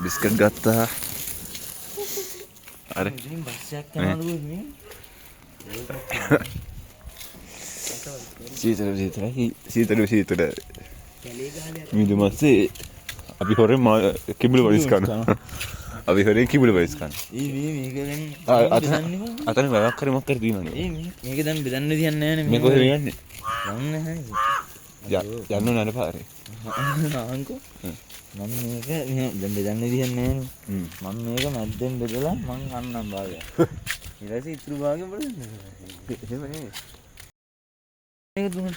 Biscuit ගත්තා. අර ඉතින් බස් එකක් යනවලු මේ. සීතල මිදුමස්සේ අපි හොරෙන් කිඹුලු වරිස් කනවා. අපි හොරෙන් කිඹුලු වරිස් කනවා. අතන වැවක් කරේ මොකක් කරේ තියෙනවනේ. මේක දැන් බෙදන්න තියන්නේ නැහැ නේ. මේ කොහෙද යන්නේ? යන්නේ නැහැ. යන්න නෑ පාරේ. අහංකෝ. මම මේක දැන් බෙදන්න තියන්නේ නැහැ නේ. මම මේක මැද්දෙන් බෙදලා මං අන්නම් භාගය. ඊට පස්සේ ඉතුරු භාගය බලන්න. එහෙම නේ. මේක දුන්න.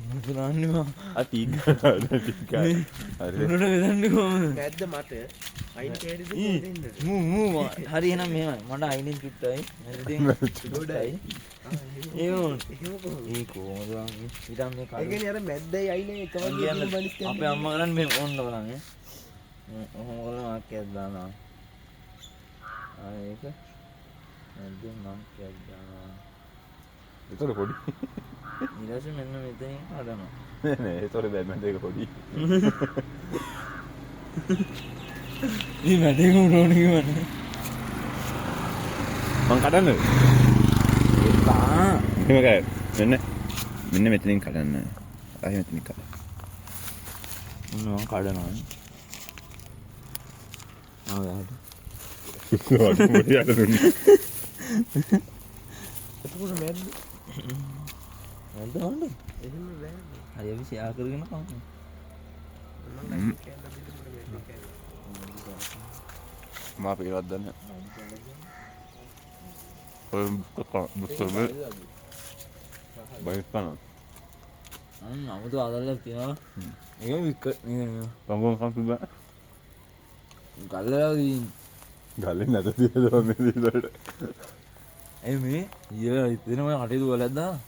මොකදන්නේ අති ගාන ටික. හරි. උනට බෙදන්නේ කොහමද? මැද්ද මට අයින් කෑරිද දෙන්න. මූ හරි එහෙනම් මෙහෙමයි. මට අයිනෙන් චුට්ටයි. මැද්දෙන් චුට්ටයි. ඒ කොහොමද ඉතින් මේ ඒ කියන්නේ අර මැද්දයි අයිනේ එක වගේ බලිස් කියන්නේ. අපේ අම්මා කරන්නේ මේ ඕන්න බලන්න. ඔහොම කරලා මාක්කයක් දානවා. ඒක මැද්දෙන් මාක්කයක් දානවා. ඒතර පොඩි. ඊට පස්සේ මෙන්න මෙතනින් කඩනවා. නෑ ඒතර බෑ මැද එක පොඩි. මේ මැදේ උනෝන කිව්වනේ. මං කඩන්නද? එහෙම මෙන්න මෙතනින් කඩන්න. ආයෙ මෙතනින් කඩන්න. මම කඩනවා. ආවද? ඒක මොකද යන්නේ? එතකොට මැද්ද හොඳ හොඳ. එහෙම බෑ. හරි අපි ෂෙයා කරගෙන කමු. මා පිරවත් දන්න. ඔය බුස්තර බයි කන. අමුතු ආදල්ලක් තියෙනවා. ඒක විකට් නේ. පංගොන් කම්පි බා. ගල්ලලා තියෙන්නේ. ගල්ලේ නැත තියෙනවා මේ විතරට. ඇයි මේ ඊළඟ ඉතිනම කටයුතු වලක් දාලා.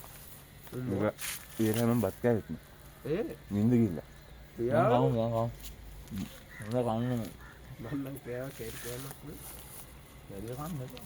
ඒක ඊළඟ මම බත් කෑවෙත් නෑ. නින්ද ගිහිල්ලා. කවුම් හොඳ කන්න. මම නම් පෑවා කෑරි කෑමක් නේ. වැඩි කන්න එපා.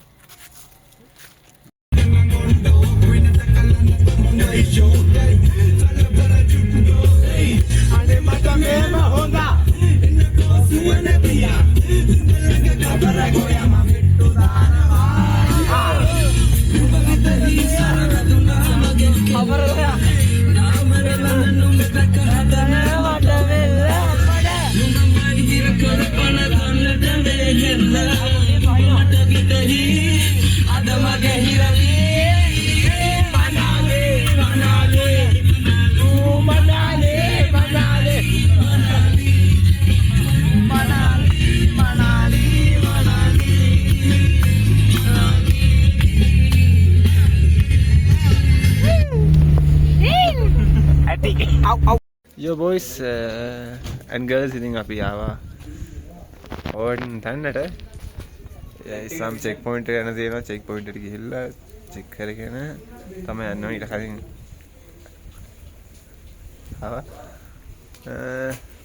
Yo boys and girls ඉතින් අපි ආවා ඕන් තැන්නට ඉස්සම් චෙක් පොයින්ට් එක යන තියෙනවා චෙක් පොයින්ට් එකට ගිහිල්ලා චෙක් කරගෙන තමයි යන්න ඕනේ ඊට කලින් ආවා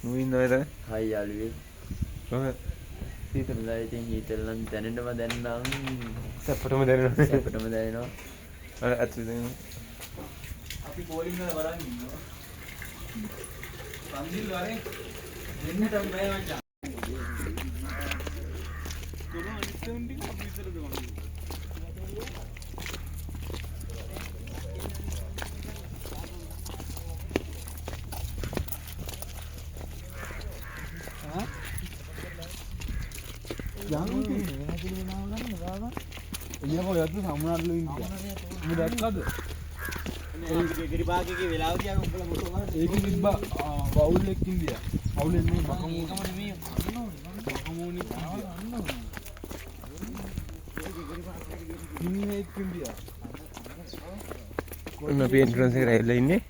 මුවින් නේද හයි යාළුවේ. කොහොමද සීතලයි ඉතින් හීතල නම් දැනෙන්නම දැනනම් සප්පටම දැනෙනවා සැපටම දැනෙනවා. අර ඇතුලේ අපි පොලිං වල බලන් ඉන්නවා. පන්සිල් වරේ දෙන්නට බෑ මචං. කොහොම අනිත් උන්ටි අපි ඉස්සරද වගේ. එයකෝ යතු සමුනාරලු ඉන්නේ. උඹ දැක්කද? ගිරිබාගේගේ වෙලාව තියාගෙන උඹලා මොකද කරන්නේ? ඒක තිබ්බා බවුල් එකක් ඉන්දියා. බවුල් එන්නේ බකමෝ නෙමෙයි බකමෝනි ඉන්නේ එක් ඉන්දියා. ඔන්න අපි එන්ට්‍රන්ස් එකට ඇවිල්ලා ඉන්නේ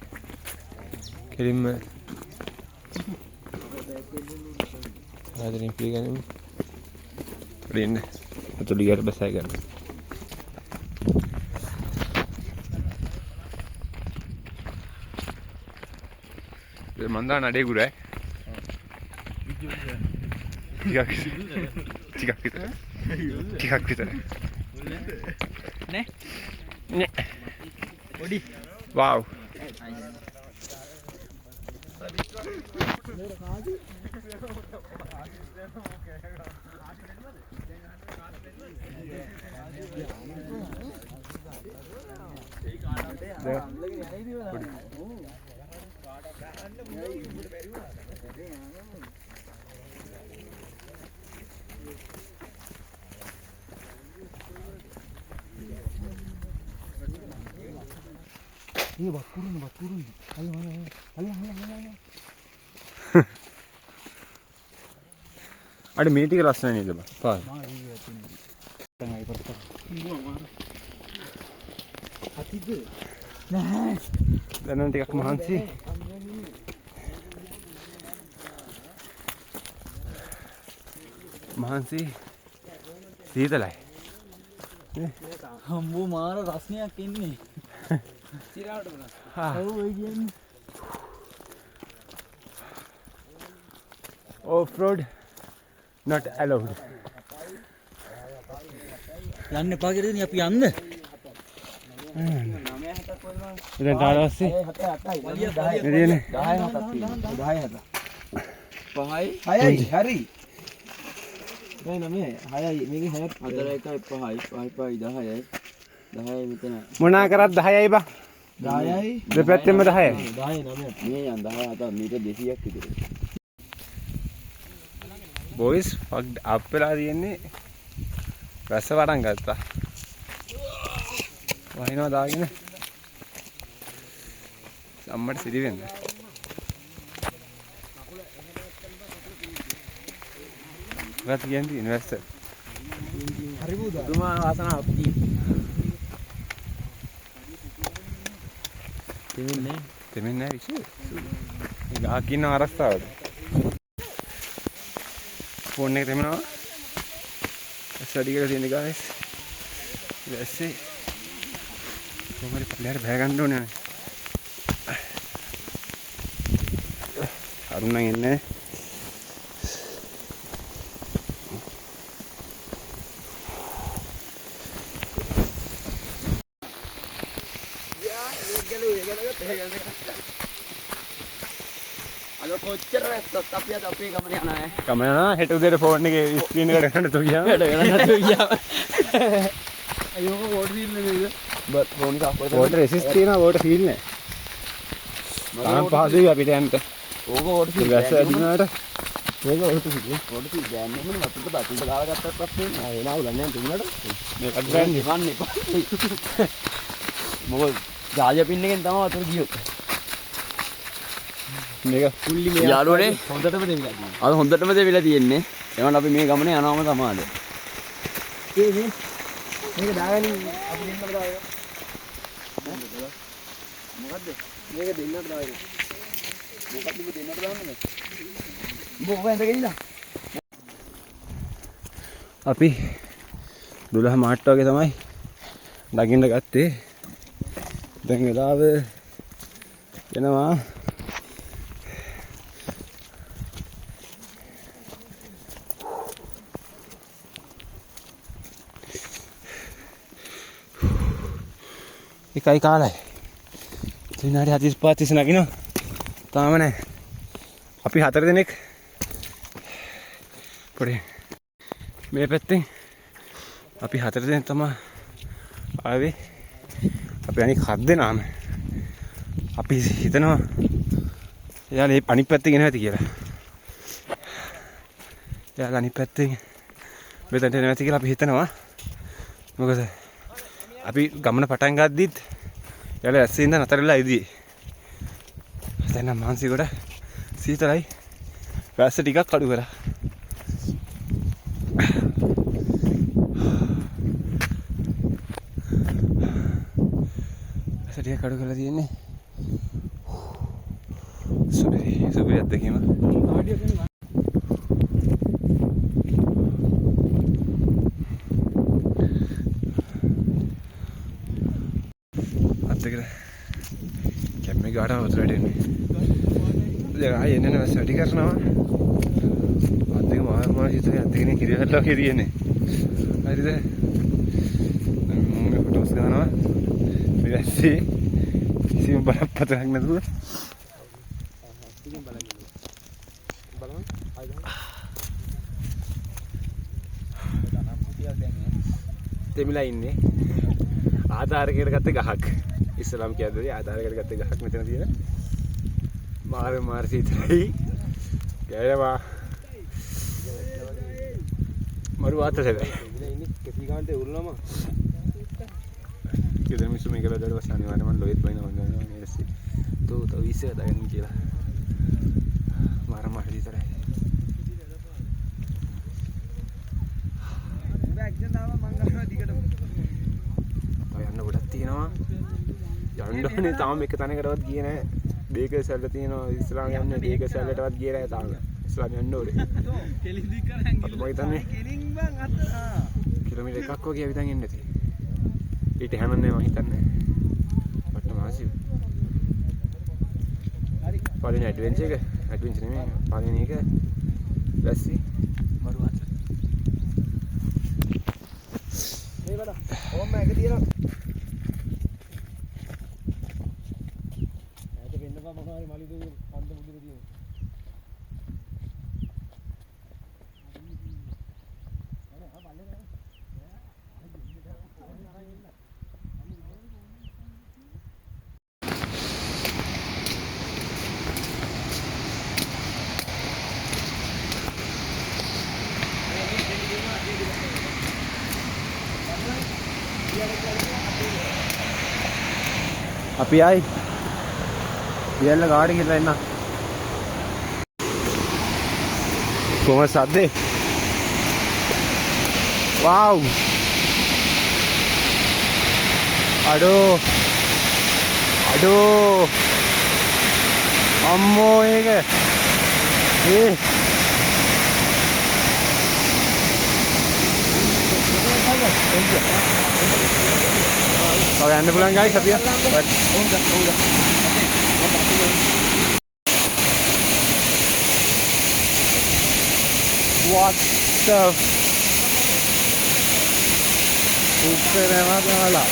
කෙලින්ම ආදරෙන් පිළිගනිමු. ඉන්න අතුළු ගියට බසයි ගන්න. මන්දා නඩේ ගුරයි. ටිකක් විතර. නේ? නේ. පොඩි. Wow. ini buat turun. Ayo. අඩ මේ ටික ලස්සන නේද බං? පාර. Tengah itu. Hati tu. Nah. දැන් නම් ටිකක් මහන්සි. මහන්සි සීතලයි. Hambu mara rasnya kini. Sirat mana? Oh, begini. Off road not allowed. යන්න එපා කියලා නේ අපි යන්න. ඉතින් තාරවස්සේ 8යි. එදිනේ 10 7ක් හරි. දැන් මේ 6යි මේකේ 6 4 1 5යි 5යි 10යි මෙතන මොනා කරත් 10යි බං. 10යි දෙපැත්තෙම 10යි. 10 9 මේ යන් 10 අත මීටර් 200ක් විතර. boys fucked up වෙලා තියෙන්නේ. රස වඩන් ගත්තා. වහිනවා දාගෙන. අම්මට සිරි වෙන්න. ගත කියන්නේ ඉන්වෙස්ටර්. හරි බුදා. තුමා වාසනාවක් තියෙනවා. දෙමින් නෑ විශ්ේ. මේ ගහක් ඉන්න අරස්තාවද? ෆෝන් එක දෙමනවා. ස්ටඩි කරලා තියෙන guys. ඊපස්සේ කොහමද පල්ලෙහාට බෑ ගන්න ඕනේ නේ. අරුණ නම් එන්නේ. අද කොච්චර වැස්සත් අපි අද අපේ ගමන යනවා ඈ. කම යනවා හෙට උදේට ෆෝන් එකේ ස්ක්‍රීන් එකට ගන්න තු ගියාම. හෙට ගන්න තු ගියාම. අයියෝ වෝටර් සීල් නෙමෙයිද? බත් ෆෝන් එක අපේ වෝටර් රෙසිස්ට් තියෙනවා වෝටර් සීල් නෑ. තාම පහසුයි අපිට යන්න. ඕක වෝටර් සීල් වැස්ස ඇදිනාට ඒක වෝටර් සීල්. වෝටර් සීල් ගෑන්නේ මොන වතුරට බතුන්ට දාලා ගත්තත් ප්‍රශ්නේ නෑ. ඒ නාවුලන්නේ නැහැ තුනට. මේකත් ගන්න නිකන් එපා. මොකද ජාජ පින් එකෙන් තමයි වතුර ගියොත්. මේක ෆුල්ලි මේ යාළුවනේ හොඳටම දෙවිලා තියෙනවා. අද හොඳටම දෙවිලා තියෙන්නේ. එවන්න අපි මේ ගමනේ යනවාම තමයි. මේක දාගනින් අපි දෙන්නට දාගෙන. මොකද්ද? මේක දෙන්නට දාගෙන. මොකක්ද ඔබ දෙන්නට දාන්නේ? ඔබ වෙන්ද ගෙනිලා. අපි 12 මාට්ට වගේ තමයි නගින්න ගත්තේ. දැන් වෙලාව එනවා එකයි කාලයි. විනාඩි 45 නගිනවා. තාම නැහැ. අපි 4 දෙනෙක් පොඩි මේ පැත්තෙන් අපි 4 දෙනෙක් තමයි ආවේ. අපි අනික 7 දෙනාම අපි හිතනවා එයාලා අනිත් පැත්තේ ගෙන නැති කියලා. එයාලා අනිත් පැත්තෙන් මෙතනට එන්නේ නැති කියලා අපි හිතනවා. මොකද අපි ගමන පටන් ගද්දිත් එයාලා ඇස්සේ ඉඳන් අතරලා ඉදී. දැන් නම් මාන්සි කොට සීතලයි. වැස්ස ටිකක් අඩු කරා. සටිය කඩු කරලා තියෙන්නේ. සුබේ අත්දැකීම. අත්දැකලා කැම්මේ ගාඩ වතුරට එන්නේ. දැන් ආයෙ එන්නේ නැවස් වැඩි කරනවා. අත්දැකීම මාර හිතේ අත්දැකීම කිරියල්ලා කිරියන්නේ. හරිද? මම ෆොටෝස් ගන්නවා. ඊපස්සේ කිසිම බලපෑමක් නැතුව බලන්න. ආයෙත්. තෙමිලා ඉන්නේ ආධාරකයට ගත්ත ගහක්. ඉස්ලාම් කියද්දී ආධාරකයට ගත්ත ගහක් මෙතන තියෙන. මාර සීතලයි. ගෑනවා. මරු වාතසෙද. ඉන්නේ කෙටි ගානට උරුනම. කියලා මිසු මේක බදලා වස් අනිවාර්යයෙන්ම මම ලොයිත් බයින හොඳනවා ඊට පස්සේ තෝ විශ්ව දාගෙන කියලා. මාර සීතලයි. යන්න ගොඩක් තියෙනවා. යන්න ඕනේ තාම එක තැනකටවත් ගියේ නැහැ. බේකර් සැල්ල තියෙනවා ඉස්ලාම් යන්නේ බේකර් සැල්ලටවත් ගියේ නැහැ තාම. ඉස්ලාම් යන්න ඕනේ. කෙලින් දික් කරන් ගිහලා. කෙලින් බං අත කිලෝමීටර් එකක් වගේ විතර එන්න තියෙන්නේ. ඊට හැමන්නේ මම හිතන්නේ. පට්ට මාසිව්. හරි. පළවෙනි ඇඩ්වෙන්චර් එක. ඇඩ්වෙන්චර් නෙමෙයි. පළවෙනි එක. වැස්සි. මරු අත. මේ බඩ. ඕම්ම එක තියෙනවා. අපි ආයි ඉයල්ල ගාඩි ගිහලා එන්න කොහොමද සද්දේ වව් අඩෝ අම්මෝ ඒක ඔය යන්න පුළුවන් ගයිස් අපි what the super mala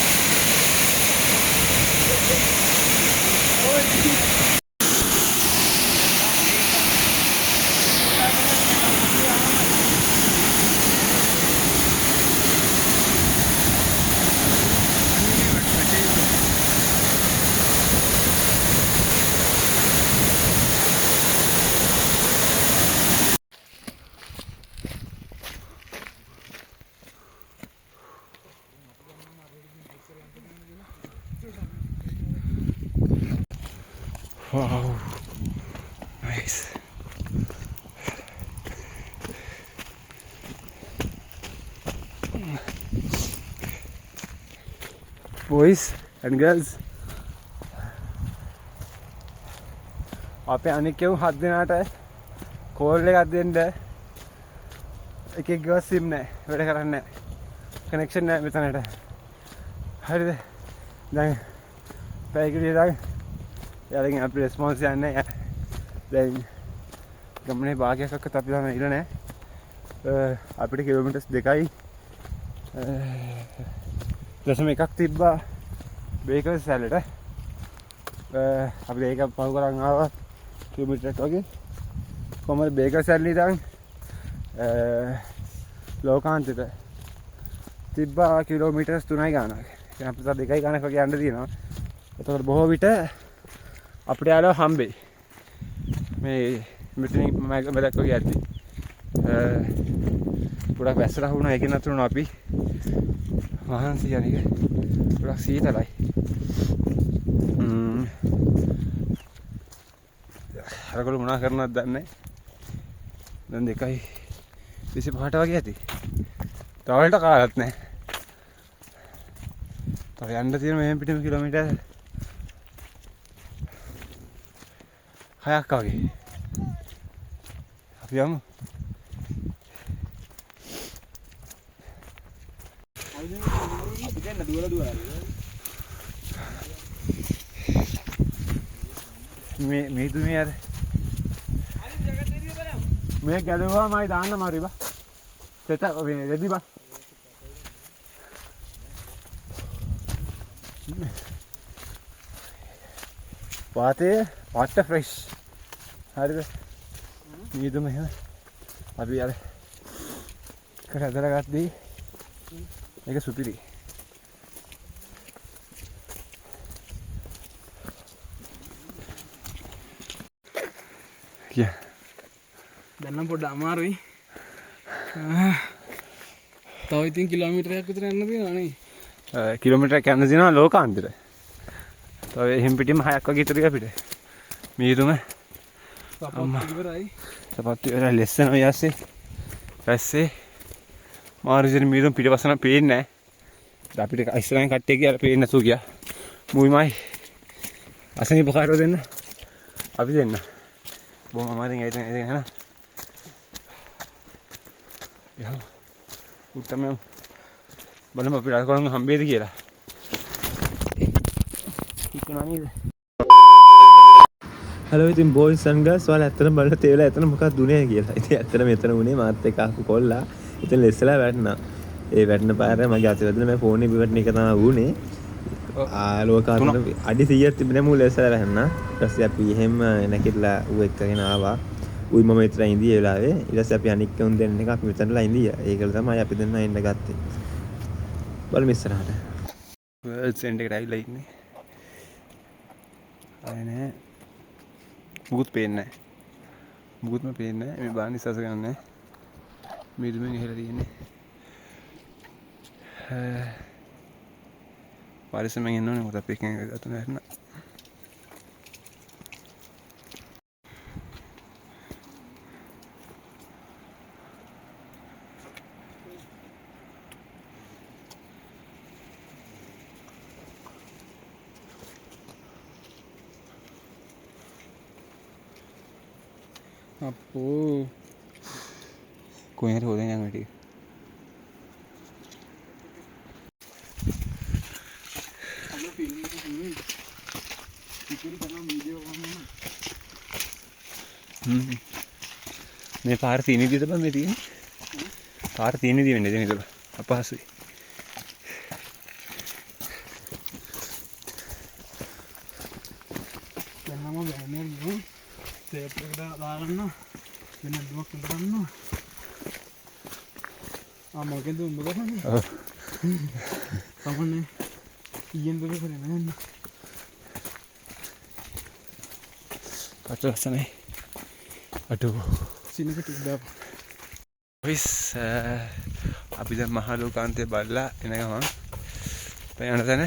wow nice boys and girls අපේ අනික් කෙවුන් 7 දෙනාට කෝල් එකක් දෙන්න එකෙක් ගාව සිම් නැහැ වැඩ කරන්නේ නැහැ කනෙක්ෂන් නැහැ මෙතනට හරිද දැන් පැයකට ඉඳන් යාලගෙන් අපි රෙස්පොන්ස් යන්නේ දැන් ගමනේ භාගයක් අක්කත් අපි තාම ඉල නැහැ අපිට කිලෝමීටර්ස් 2යි දශම එකක් තිබ්බා බේකර් සැලට අපි ඒක පහු කරන් ආවා කිලෝමීටරයක් වගේ කොහමද බේකර් සැලේ ඉඳන් ලෝකාන්තයට තිබ්බා කිලෝමීටර්ස් 3යි ගානක් දැන් අපිට 2යි ගානක් වගේ යන්න තියෙනවා එතකොට බොහෝ විට අපිට යාළුවා හම්බෙයි මේ මෙතනින් මම දැක්ක යද්දි ගොඩක් වැස්සට වුණා ඒකෙන් අතුරු වුණා අපි මහන්සි යන්නේ ගොඩක් සීතලයි අරගොල්ලෝ මොනා කරනවද දන්නේ දැන් 2:25 වගේ ඇති තවලට කාලත් නැහැ තව යන්න තියෙන මෙහෙන් පිටම කිලෝමීටර් 6ක් වගේ අපි යමු අපි දැන් දුවලා මේ දුන්නේ යාර මේ ගැලුවා මයි දාන්න මාරි බා සෙට රෙදි බා water fresh හරිද මීදුම එහෙම අපි අර එකට ඇදලා ගත්තී මේක සුපිරි. කිය දැන් නම් පොඩ්ඩක් අමාරුයි. තව ඉතින් කිලෝමීටරයක් විතර යන්න තියෙනවා නේ. කිලෝමීටරයක් යන්න තියෙනවා ලෝකාන්තයට. තව එහෙම් පිටින්ම 6ක් වගේ ඉතුරුයි අපිට. මීදුම සපත්තු ඉවරයි. සපත්තු ඉවරයි ලෙස්සන ඔය ඇස්සේ. පැස්සේ මාරුසිර මීදුම පිටපස්සන පේන්නේ නැහැ. අපිට ඉස්සරහින් කට්ටිය කියලා පේන්නේ නැතුව ගියා. මුයිමයි අසනීප කාරෝ දෙන්න. අපි දෙන්න. බොහොම අමාරුවෙන් ඇවිත් යන. යහෝ. උත්තම බලමු අපිට අර කොරන් හම්බෙයිද කියලා. ඉක්ුණා නේද? හලෝ ඉතින් බෝයිස් ඇන්ඩ් ගර්ල්ස් ඔයාලා ඇත්තටම බලලා තේරෙලා ඇත්තටම මොකක්ද උනේ කියලා. ඉතින් ඇත්තටම මෙතන උනේ මාත් එක්ක ආපු කොල්ලා. ඉතින් ලෙස්සලා වැටුණා. ඒ වැටෙන පාර මගේ අතේ වැදලා මම ෆෝන් එක පිටට එක තමයි වුනේ. ලෝකාන්තයට අඩි 100ක් තිබුණේ මූ ලෙස්සලා වැටුණා. ඊට පස්සේ අපි එහෙම නැකිටලා ඌ එක්කගෙන ආවා. ඌයි මම විතර ඉඳී ඒ වෙලාවේ. ඊට පස්සේ අපි අනික් උන් දෙන්න එක අපි මෙතනලා ඉඳියා. ඒකල තමයි අපි දෙන්නා ඉන්න ගත්තේ. බලමු ඉස්සරහට. වර්ල්ඩ් සෙන්ටර් එකට ඇවිල්ලා ඉන්නේ. ආයේ නෑ. මුකුත් පේන්නේ නැහැ. මුකුත්ම පේන්නේ නැහැ. මේ බාන ඉස්සස ගන්න නැහැ. මීදුමෙන් ඉහළ තියෙන්නේ. පරිස්සමෙන් ඉන්න ඕනේ. මොකද අපි එකෙන් ගත්ත නැත්නම්. අපෝ කොහෙන්ද හොදෙන් යන්නේ ටික. අද ෆිල්ම් එක නෙමෙයි. ඉතින් තමයි වීඩියෝ ගන්න. මේ පාර තියෙන විදිහට බෑ මේ තියෙන්නේ. පාර තියෙන විදිහ වෙන්නේ නේද? අපහසුයි. දැන් නම් බෑනේ නෝ. තේප් එකට දාගන්න වෙන දුවක් කරන්න. මොකෙන්ද උඹ ගහන්නේ? ඔව්. සමහරනේ ඊයෙන් දුක කරේ නෑ. පටලසනේ. අටෝ. සිනක ටික දාපන්. ඔයිස් අපි දැන් මහා ලෝකාන්තයේ බලලා එන ගමන් පයන තැන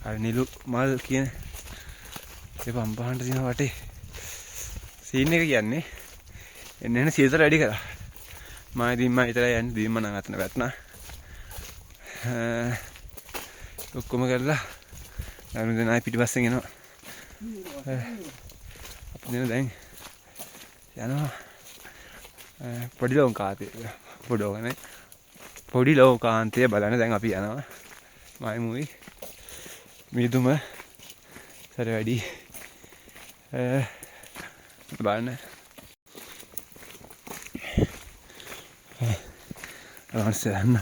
අර නිලු මල් කියන ඒ පම්පහන්ට තියෙන වටේ සීන් එක කියන්නේ එන්න සීතල වැඩි කරා. මම ඉතින් මම විතරයි යන්නේ දීම නම් අතන වැටුණා. ඔක්කොම කරලා අරුණ දෙන අය පිටිපස්සෙන් එනවා. අපි දෙන දැන් යනවා පොඩි ලෝකාන්තය බලන්න දැන් අපි යනවා. මයිමුයි මීදුම සැර වැඩි බලන්න අවශ්‍යන්න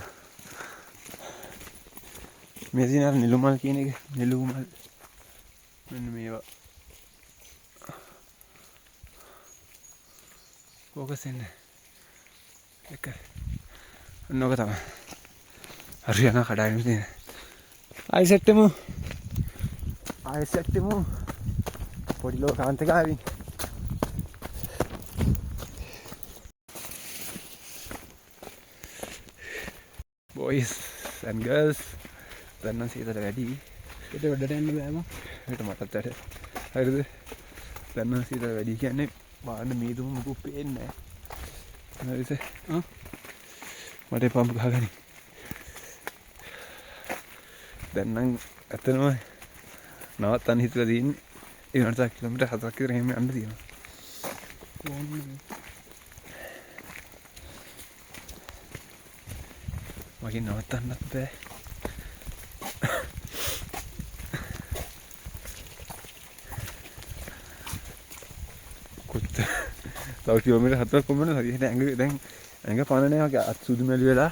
මේ තියෙන නිලුමල් කියන එක නිලුමල් මෙන්න මේවා ෆෝකස් එන්න එක නොක තමයි හරියන කඩාගෙන තියෙන ආයෙසෙට්ටමු පොඩි ලෝකාන්තයක ආවින් boys and girls දැන් නම් සීතල වැඩි ඒකට වැඩට යන්න බෑම. ඒකට මටත් වැඩ හරිද දැන් නම් සීතල වැඩි කියන්නේ බාන්න මීදුම මොකුත් පේන්නේ නැහැ හරිද මට පම්ප් ගහගනි දැන් නම් ඇත්තනම නවත්තන්න හිතලා තියෙන්නේ ඒ වුණාට කිලෝමීටර් 7ක් විතර එහෙම යන්න තියෙනවා මගේ නවත්තන්නත් බෑ තව කිලෝමීටර් 7ක් කොමන හරියට ඇඟ දැන් ඇඟ පනනේ වගේ අත් සුදු මැලි වෙලා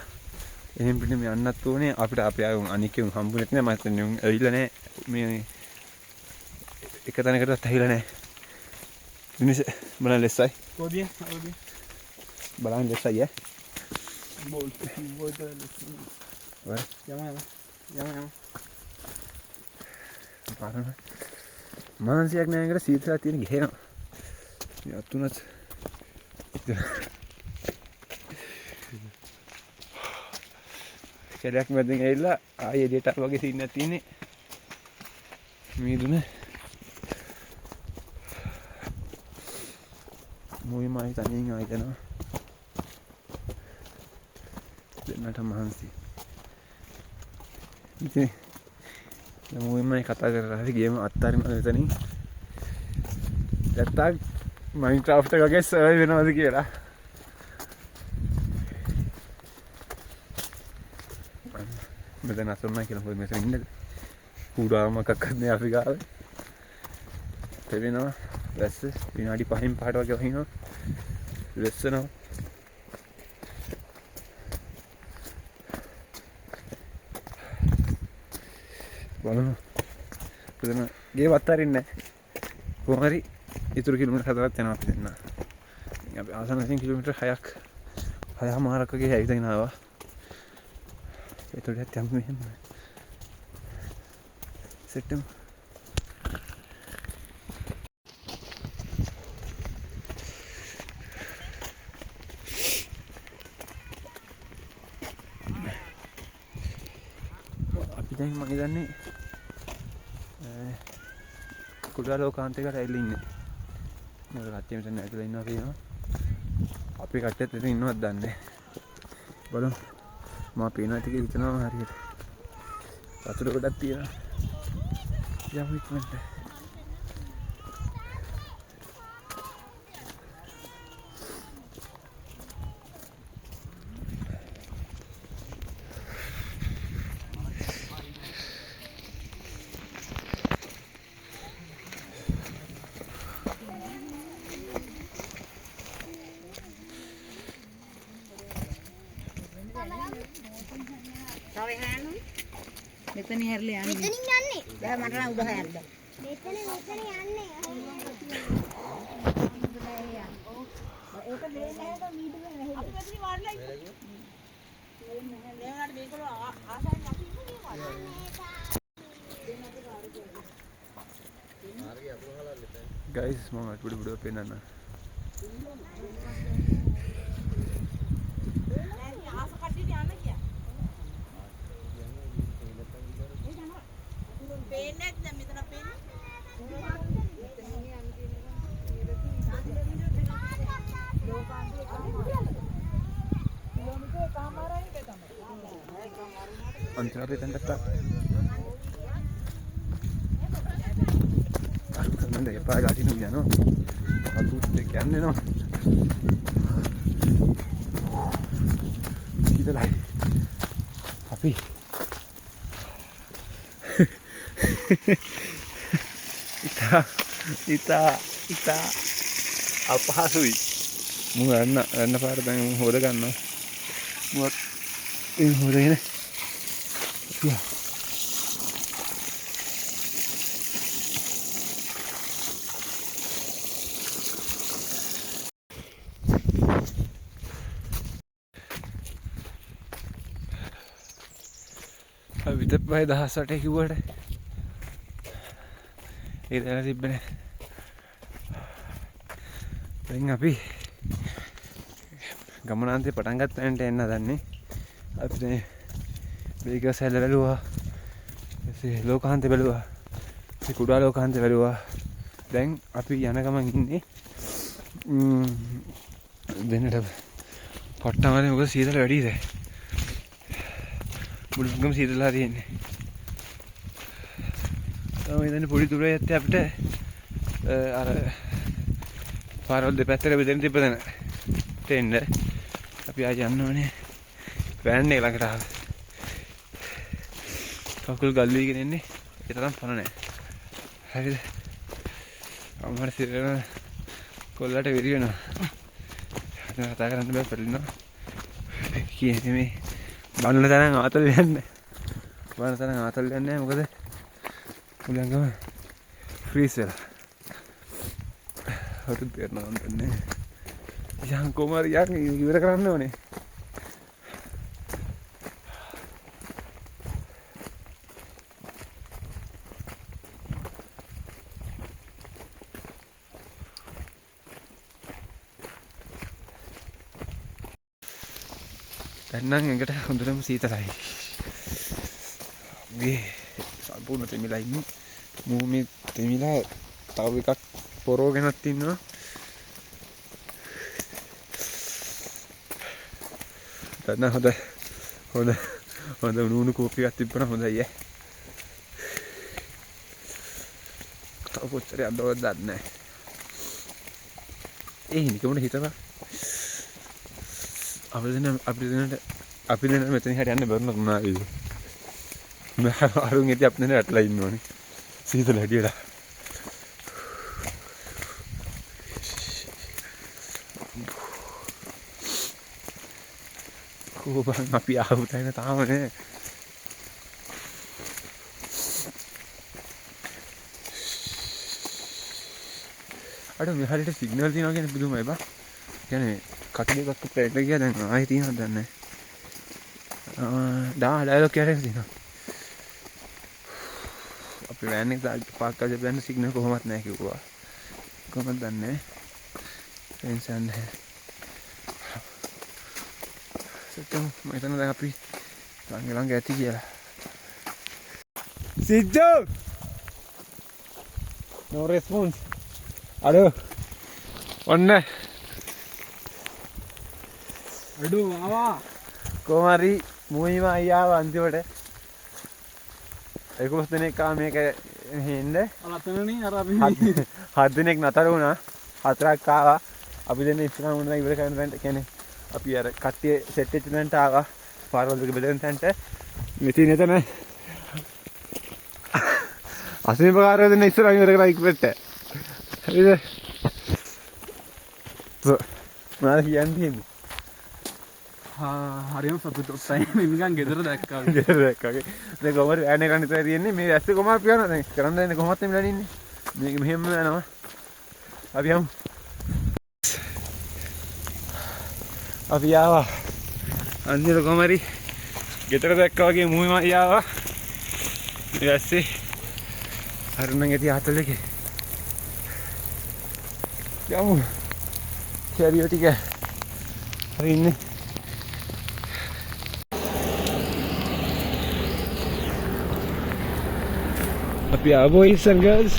එහෙම පිටින් යන්නත් ඕනේ අපිට අපේ අනිකේ හම්බුනේ නැහැ මම හිතන්නේ උන් ඇවිල්ලා නැහැ මේ එක තැනකටවත් ඇවිල්ලා නැහැ මිනිස් බලන්න ලෙස්සයි කොදිය අවදි බලන්න දෙස්සයි ඈ. බෝල්ට් බෝල්ට් වර යම පාරන මානසියක් නෑ එකට සීතලක් තියෙන ගිහේනවා. යතුනත් කැලයක් මැදින් ඇවිල්ලා ආයෙ එළියට වගේ සීන්නක් තියෙන්නේ. මේ දුන මොයි මයි තනියෙන් ආයිතනවා. දෙන්නට මහන්සි. ඉතින් මොයි මයි කතා කරලා හරි ගේම අත්හරිනවා එතනින්. නැත්තම් මයින්ක්‍රාෆ්ට් එක වගේ සර්වර් වෙනවද කියලා. මෙතන අසුන්නයි කියලා මොකද මෙතන ඉන්නද? කුඩාමකක් නෑ අපි ගාවේ. පෙවෙනවා වැස්ස විනාඩි 5න් 5ට වගේ වහිනවා. වැස්සනවා. බලමු. මෙතන ගේ වත්තරින්නේ නැහැ. කොහොම හරි ඉතුරු කිලෝමීටර් 4ක් යනවා අපි දෙන්න. අපි ආසන්න වශයෙන් කිලෝමීටර් 6ක් මාරක් වගේ ඇවිදගෙන ආවා. ඒතකොට යම් මෙහෙම සෙට්ටම් අපි දැන් මම හිතන්නේ කුඩා ලෝකාන්තයකට ඇවිල්ලා ඉන්නේ. මේක කට්ටිය මෙතන ඇතුළේ ඉන්නවා කියනවා. අපි කට්ටියත් එතන ඉන්නවද දන්නේ නැහැ. බලමු. මම පේනවා ටික හිතනවා හරියට. වතුර ගොඩක් තියෙනවා. යමු ඉක්මනට. මෙතන හැරලා යන්නේ. මෙතනින් යන්නේ. දැන් මට නම් උඩ හැරලා. මෙතන යන්නේ. ඒක දෙන්නේ නැහැ මීටර නැහැ. අපි මෙතන වරලා ඉන්නේ. දැන් මේකල ආසයි අපි ඉන්නේ guys මම අට විඩියෝ පෙන්නන්න. ආස කට්ටියට යන්න කියා. පේන්නේ නැද්ද මෙතන පේන්නේ? අන්තිම අපි තැනට නන්ද එපා ගාටිනු යනවා. අතුත් දෙක යන්නේ නෝ. ඉතලයි. අපි ඉතා අපහසුයි. මු යන්න පාර දැන් හොද ගන්නවා. මුවත් ඒ හොදගෙන තියා. විතප්පයි 18 කිව්වට ඒ දැන තිබ්බනේ. දැන් අපි ගමනාන්තේ පටන් ගත්ත තැනට එන්න දන්නේ. අපි දැන් වේගස් හැල බැලුවා. ඒ ලෝකාන්තේ බැලුවා. ඒ කුඩා ලෝකාන්තේ බැලුවා. දැන් අපි යන ගමන් ඉන්නේ දෙන්නට පට්ටමනේ මොකද සීතල වැඩිද? මුළුගම සීතලලා තියෙන්නේ. තමයි දැන් පොඩි දුරේ යත්තේ අපිට අර පාරවල් දෙපැත්තට බෙදෙන්න තිබ්බදන තෙන්න අපි ආය යන්න ඕනේ වෑන් එක ළඟට ආව. කකුල් ගල් වීගෙන එන්නේ ඒ තරම් පන නැහැ. හරිද? අම්මට සිරන කොල්ලට වෙරි වෙනවා. හරිද කතා කරන්න බෑ පෙරලිනවා. කියන්නේ මේ බන්නල තරම් ආතල් යන්නේ. බන්න තරම් ආතල් යන්නේ නැහැ මොකද? මුලංගම ෆ්‍රීස් වෙලා. හරිද තේරෙනවද නැහැ. යන් කොමාරි යන් ඉවර කරන්න ඕනේ. දැන් නම් එකට හොඳටම සීතලයි. මේ සම්පූර්ණ තෙමිලා ඉන්නේ. මූ මේ තෙමිලා තව එකක් පොරෝගෙනත් ඉන්නවා. දැන් හොඳ උණු කෝපි එකක් තිබ්බනම් හොඳයි ඈ. තව කොච්චර යන්නවද දන්නේ නැහැ. ඒ නිකම්ම හිතපන්. අපි දෙන්න මෙතන හිට යන්න බැරුණා මොනවා වේද? මම අරුන් ඉතින් අපි දෙන්න ඇටලා ඉන්නෝනේ. සීතල හැටියට. කොහොමද අපි ආවුත් නැ තාම නේ. අර මෙහාට සිග්නල් තියනවා කියන්නේ පුදුමයි බා. කියන්නේ කටි දෙකක් ප්ලේට් එක ගියා දැන් ආයෙ තියනවද දන්නේ නැහැ. ඩයලොග් එකක් තියෙනවා. අපි වෑන් එක පාක් කරලා බලන්න සිග්නල් කොහොමවත් නැහැ කිව්වා. කොහොමද දන්නේ? ටෙන්ෂන් නැහැ. සත්‍යම මම හිතනවා දැන් අපි ළඟ ඇති කියලා. සිජ්ජෝ! No response. අඩෝ. ඔන්න. අඩෝ ආවා. කොමාරි මුයිම අයියාව අන්තිමට 11 දිනක් ආ මේක හෙන්න අතනනේ අර අපි 7 දිනක් නතර වුණා 4ක් ආවා අපි දෙන්න ඉස්සරහ වුණා ඉවර කරන තැනට කියන්නේ අපි අර කට්ටිය සෙට් වෙච්ච තැනට ආවා පාරවල් දෙක බෙදෙන තැනට මෙතන එතන අසීමකාරය දෙන්න ඉස්සරහ ඉවර කරලා ඉක්පෙට හරිද මොනවද කියන්නේ හරිම සතුටුයි නිකන් ගෙදර දැක්කා වගේ. ගෙදර දැක්කා වගේ. දැන් කොහමද ඈනේ ගන්න ඉතලා තියෙන්නේ මේ ඇස්සේ කොමාර පියනවා දැන් කරන්න දෙන්නේ කොහොමද මේ වෙලා ඉන්නේ. මේක මෙහෙම යනවා. අපි යමු. අපි ආවා. අන්තිමට කොමාරි ගෙදර දැක්කා වගේ මූයි මයි ආවා. මේ ඇස්සේ අරුණන් ඇති ආතල් එකේ. යමු. කැරියෝ ටික හරි ඉන්නේ. අපි ආ boys and girls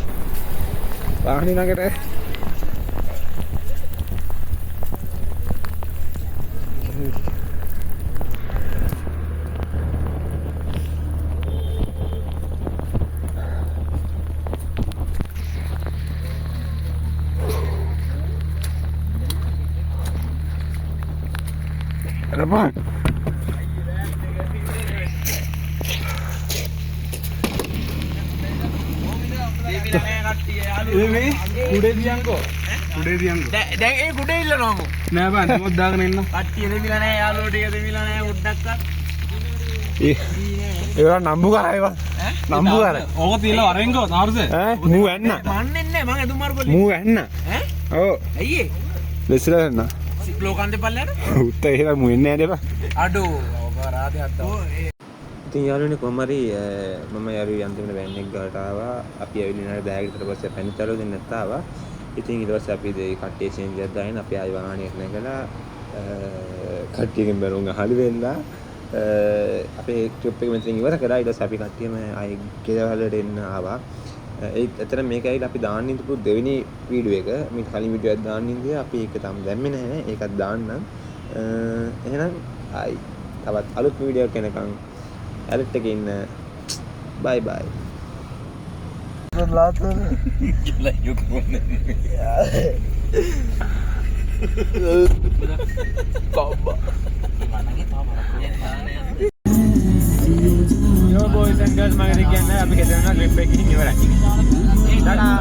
වාහනේ ළඟට රබන් මේ කුඩේ දියන්කෝ දැන් ඒ කුඩේ ඉල්ලනවාමු නෑ බං මොකද දාගෙන ඉන්න කට්ටිය දෙවිලා නෑ යාළුවෝ ටික දෙවිලා නෑ උඩක්වත් ඒවා නම්බුකාර ඒවා නම්බුකාර ඕක තියලා වරෙන්කෝ තාරුසේ ඈ මූ ඇන්න මන්නේ නෑ මං එදුම් මාරු පොලි මූ ඇන්න ඈ ඔව් අයියේ ලෙස්ලා ඇන්න ලෝකන්දේ පල්ලයට උත්තර එහෙම මූ එන්නේ නෑ දෙපා අඩෝ ඔබ රාදේ අද්දා ඉතින් යාළුවනේ කොහමරි මම යාළුවෝ අන්තිමට වෑන් එක ගාවට ආවා. අපි ඇවිල්ලා ඉන්න බෑග් එකට පස්සේ පැනිතලෝ දෙන්නත් ආවා. ඉතින් ඊට පස්සේ අපි දෙයි කට්ටිය චේන්ජ් එකක් දාගෙන අපි ආයි වාහනයක් නැගලා කට්ටියකින් බැලුම් අහලි වෙලා අපේ ට්‍රිප් එක මෙතනින් ඉවර කරා. ඊට පස්සේ අපි කට්ටියම ආයි ගෙදරවලට එන්න ආවා. එතන මේක ඇවිල්ලා අපි දාන්න ඉඳපු දෙවෙනි වීඩියෝ එක. මේක කලින් වීඩියෝ එකක් දාන්න ඉඳිය අපි ඒක තාම දැම්මේ නැහැ. ඒකත් දාන්නම්. එහෙනම් ආයි තවත් අලුත් වීඩියෝ එකක් එනකන් ඇලට් එකේ ඉන්න බයි බයි Yo boys and girls මම කියන්නේ අපි ගෙදර යන ට්‍රිප් එකකින් ඉවරයි. ටටා